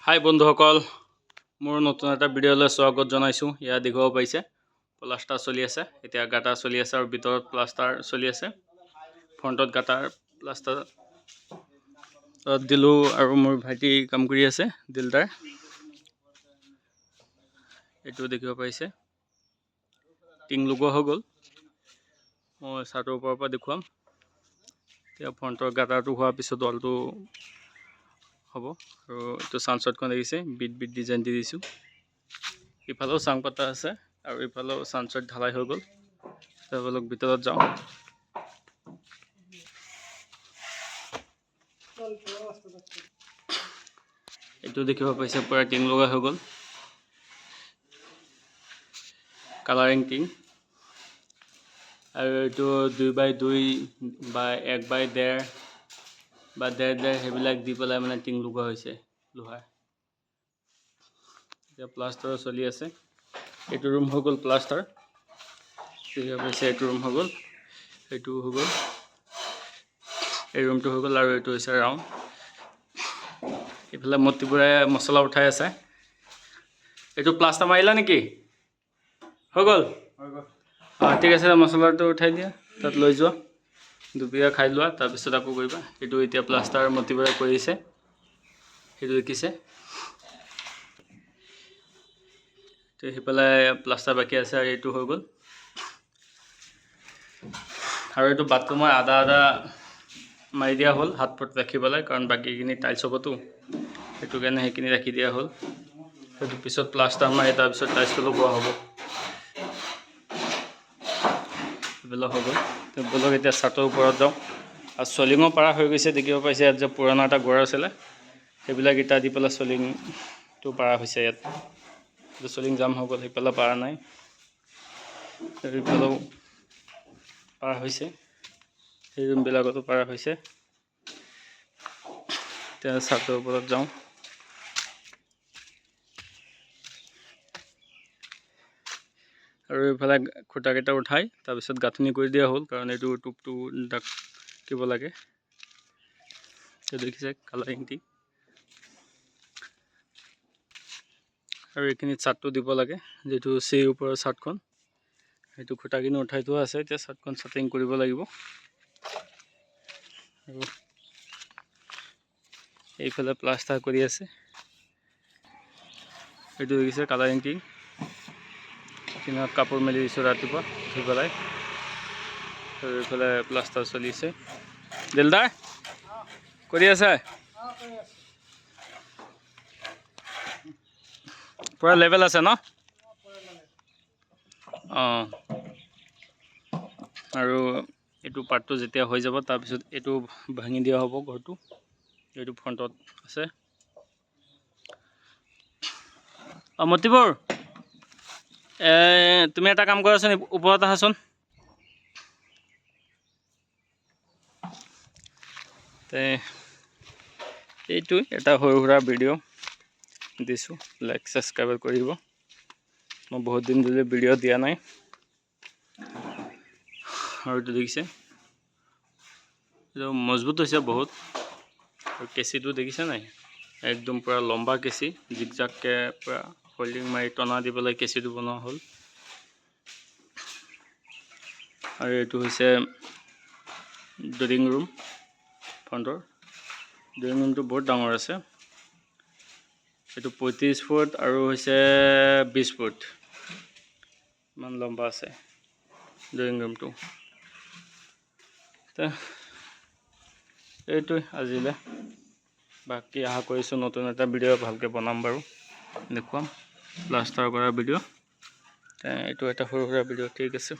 হাই বন্ধুসকল, মোৰ নতুন এটা ভিডিঅ'লৈ স্বাগত জনাইছোঁ। ইয়াত দেখিব পাইছে প্লাষ্টাৰ চলি আছে। এতিয়া গাটা চলি আছে আৰু ভিতৰত প্লাষ্টাৰ চলি আছে। ফ্ৰণ্টত গাটাৰ প্লাষ্টাৰ দিলোঁ আৰু মোৰ ভাইটি কাম কৰি আছে দিলদাৰ। এইটো দেখিব পাইছে টিং লগোৱা হৈ গ'ল। মই চাৰ্টৰ ওপৰৰ পৰা দেখুৱাম। এতিয়া ফ্ৰণ্টৰ গাটাৰটো হোৱাৰ পিছত ৱালটো হ'ব আৰু এইটো চানচটখন দেখিছে বিট ডিজাইন দি দিছোঁ। ইফালেও চাং পাতা আছে আৰু ইফালেও চানচট ঢালাই হৈ গ'ল। তেওঁলোক ভিতৰত যাওঁ। এইটো দেখিব পাইছে পুৰা টিং লগা হৈ গ'ল, কালাৰিং টিং। আৰু এইটো 2x2 বা 1x1.5 বা 1.5 সেইবিলাক দি পেলাই মানে টিং লগোৱা হৈছে লোহাৰ। এতিয়া প্লাষ্টাৰ চলি আছে। এইটো ৰুম হৈ গ'ল প্লাষ্টাৰ। দেখিব পাইছে এইটো ৰুম হৈ গ'ল, এইটো হৈ গ'ল, এই ৰুমটো হৈ গ'ল আৰু এইটো হৈছে ৰাউণ্ড। এইফালে মতিবোৰে মছলা উঠাই আছে। এইটো প্লাষ্টাৰ মাৰিলা নেকি? হৈ গ'ল? ঠিক আছে, মছলাটো উঠাই দিয়া, তাত লৈ যোৱা, দুপৰীয়া খাই লোৱা, তাৰপিছত আকৌ কৰিবা। এইটো এতিয়া প্লাষ্টাৰ মতিবোৰে কৰিছে, সেইটো দেখিছে। তো সেইফালে প্লাষ্টাৰ বাকী আছে আৰু এইটো হৈ গ'ল। আৰু এইটো বাথৰুমৰ আধা মাৰি দিয়া হ'ল হাত পট ৰাখিবলৈ, কাৰণ বাকীখিনি টাইলছ হ'বতো, সেইটো কাৰণে সেইখিনি ৰাখি দিয়া হ'ল। সেইটো পিছত প্লাষ্টাৰ মাৰি তাৰপিছত টাইলছটো লগোৱা হ'ব। এইবিলাক হৈ গ'ল। বলক এতিয়া ছাটৰ ওপৰত যাওঁ। আৰু চলিঙো পাৰা হৈ গৈছে, দেখিব পাইছে। ইয়াত যে পুৰণা এটা ঘৰ আছিলে, সেইবিলাক ইটা দি পেলাই চলিংটো পাৰা হৈছে। ইয়াত চলিং জাম হৈ গ'ল, সেইফালে পাৰা নাই, সেইফালেও পাৰা হৈছে, সেই ৰুমবিলাকতো পাৰা হৈছে। এতিয়া ছাটৰ ওপৰত যাওঁ। আৰু এইফালে খুঁটাকেইটা উঠাই তাৰপিছত গাঁথনি কৰি দিয়া হ'ল, কাৰণ এইটো টোপটো ডাকিব লাগে। এইটো দেখিছে কালাৰিং টি। আৰু এইখিনিত ছাটটো দিব লাগে, যিটো চিৰ ওপৰৰ ছাটখন, সেইটো খুঁটাখিনি উঠাই থোৱা আছে। এতিয়া ছাটখন ছাটিং কৰিব লাগিব। আৰু এইফালে প্লাষ্টাৰ কৰি আছে। এইটো দেখিছে কালাৰিং টি। দিনত কাপোৰ মেলি দিছোঁ ৰাতিপুৱা ধুই পেলাই। আৰু এইফালে প্লাষ্টাৰ চলিছে। দিলদাৰ কৰি আছে, পুৰা লেভেল আছে ন? অঁ, আৰু এইটো পাৰ্টটো যেতিয়া হৈ যাব তাৰপিছত এইটো ভাঙি দিয়া হ'ব ঘৰটো। এইটো ফ্ৰণ্টত আছে। অঁ মতিবোৰ, তুমি এটা কাম কৰাচোন, ওপৰত আহাচোন। এইটো এটা সৰু সুৰা ভিডিঅ' দিছোঁ, লাইক ছাবস্ক্ৰাইব কৰিব। মই বহুত দিন ধৰি ভিডিঅ' দিয়া নাই। আৰু এইটো দেখিছে এইটো মজবুত হৈছে বহুত। আৰু কেঁচিটো দেখিছে নাই, একদম পূৰা লম্বা কেঁচি, জিকজাককৈ পূৰা হোল্ডিং মাৰি টনা দি পেলাই কেঁচিটো বনোৱা হ'ল। আৰু এইটো হৈছে ড্ৰয়িং ৰুম ফ্ৰণ্টৰ। ড্ৰয়িং ৰুমটো বহুত ডাঙৰ আছে। এইটো 35 ফুট আৰু হৈছে 20 ফুট ইমান লম্বা আছে ড্ৰয়িং ৰুমটো। এইটোৱে আজিলৈ, বাকী আশা কৰিছোঁ নতুন এটা ভিডিঅ' ভালকৈ বনাম বাৰু, দেখুৱাম প্লাষ্টাৰ কৰা ভিডিঅ'। এইটো এটা সৰু সুৰা ভিডিঅ'। ঠিক আছে।